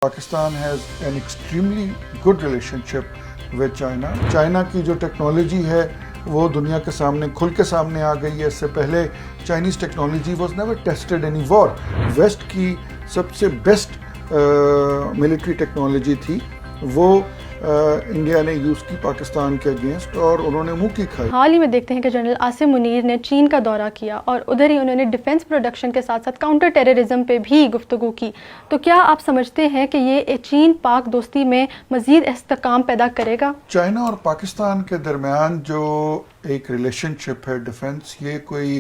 Pakistan has an extremely good relationship with China. China کی جو technology ہے وہ دنیا کے سامنے کھل کے سامنے آ گئی ہے. اس سے پہلے Chinese technology was never tested any war. West کی سب سے بیسٹ ملٹری ٹیکنالوجی تھی وہ انڈیا نے یوز کی پاکستان کے اگینسٹ اور انہوں نے منہ کی کھائی. حال ہی میں دیکھتے ہیں کہ جنرل عاصم منیر نے چین کا دورہ کیا اور ادھر ہی انہوں نے ڈیفنس پروڈکشن کے ساتھ ساتھ کاؤنٹر ٹیررزم پہ بھی گفتگو کی. تو کیا آپ سمجھتے ہیں کہ یہ چین پاک دوستی میں مزید استحکام پیدا کرے گا؟ چائنا اور پاکستان کے درمیان جو ایک ریلیشن شپ ہے ڈیفنس، یہ کوئی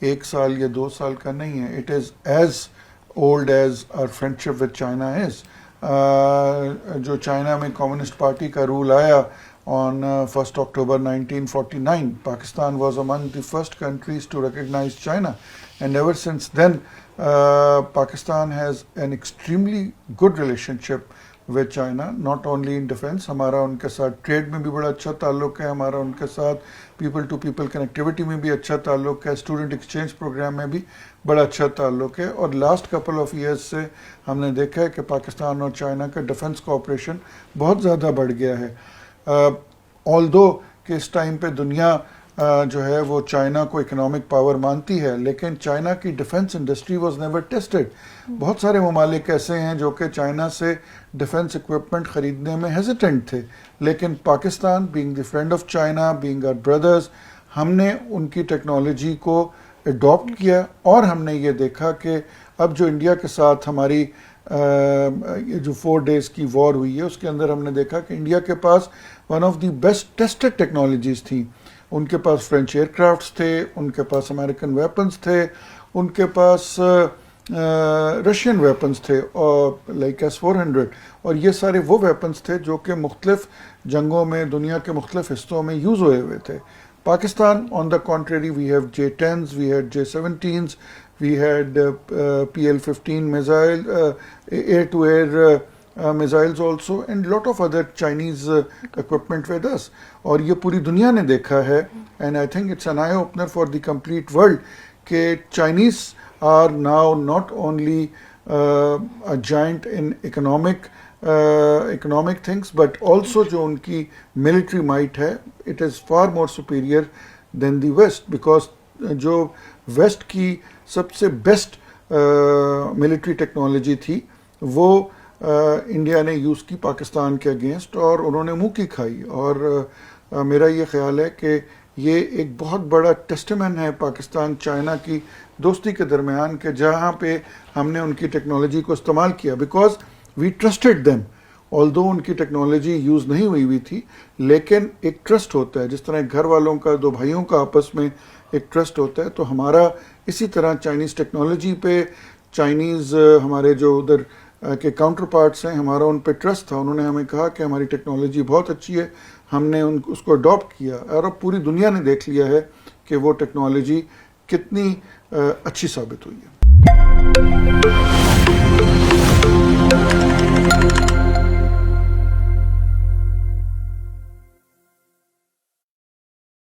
1 سال یا 2 سال کا نہیں ہے. It is as old as our friendship with China is. جو چائنا میں کمیونسٹ پارٹی کا رول آیا on 1st October 1949, Pakistan was among the first countries to recognize China, and ever since then Pakistan has an extremely good relationship with China, not only in defense. ہمارا ان کے ساتھ trade میں بھی بڑا اچھا تعلق ہے، ہمارا ان کے ساتھ پیپل ٹو پیپل کنیکٹیوٹی میں بھی اچھا تعلق ہے، اسٹوڈنٹ ایکسچینج پروگرام میں بھی بڑا اچھا تعلق ہے. اور لاسٹ کپل آف ایئرس سے ہم نے دیکھا ہے کہ پاکستان اور چائنا کا ڈیفنس کوآپریشن بہت زیادہ بڑھ گیا ہے. آلدو کہ اس ٹائم پہ دنیا جو ہے وہ چائنا کو اکنامک پاور مانتی ہے، لیکن چائنا کی defence industry was never tested. بہت سارے ممالک ایسے ہیں جو کہ چائنا سے ڈیفنس اکوپمنٹ خریدنے میں ہیزیٹنٹ تھے، لیکن Pakistan being the friend of China, being our brothers, ہم نے ان کی ٹیکنالوجی کو اڈاپٹ کیا. اور ہم نے یہ دیکھا کہ اب جو انڈیا کے ساتھ ہماری جو 4 days کی وار ہوئی ہے، اس کے اندر ہم نے دیکھا کہ انڈیا کے پاس one of the best tested technologies تھیں. ان کے پاس فرینچ ایئر کرافٹس تھے، ان کے پاس امریکن ویپنز تھے، ان کے پاس رشین ویپنز تھے اور لائک S-400، اور یہ سارے وہ ویپنز تھے جو کہ مختلف جنگوں میں دنیا کے مختلف حصوں میں یوز ہوئے ہوئے تھے. Pakistan on the contrary, we have J-10s, we had J-17s, we had PL-15 missile, air-to-air missiles also, and lot of other Chinese equipment with us. اور یہ پوری دنیا نے دیکھا ہے، and I think it's an eye-opener for the complete world کہ Chinese are now not only a giant in economic things, but also جو ان کی military might ہے, it is far more superior than the West, because جو waste کی سب سے best military technology تھی وہ انڈیا نے یوز کی پاکستان کے اگینسٹ اور انہوں نے منہ کی کھائی. اور میرا یہ خیال ہے کہ یہ ایک بہت بڑا ٹیسٹمن ہے پاکستان چائنا کی دوستی کے درمیان کہ جہاں پہ ہم نے ان کی ٹیکنالوجی کو استعمال کیا، because we trusted them. Although ان کی ٹیکنالوجی یوز نہیں ہوئی تھی، لیکن ایک ٹرسٹ ہوتا ہے، جس طرح گھر والوں کا، 2 بھائیوں کا آپس میں ایک ٹرسٹ ہوتا ہے. تو ہمارا اسی طرح چائنیز ٹیکنالوجی پہ، چائنیز ہمارے جو ادھر کے کاؤنٹر پارٹس ہیں، ہمارا ان پہ ٹرسٹ تھا. انہوں نے ہمیں کہا کہ ہماری ٹیکنالوجی بہت اچھی ہے، ہم نے اس کو اڈاپٹ کیا، اور اب پوری دنیا نے دیکھ لیا ہے کہ وہ ٹیکنالوجی کتنی اچھی ثابت ہوئی ہے.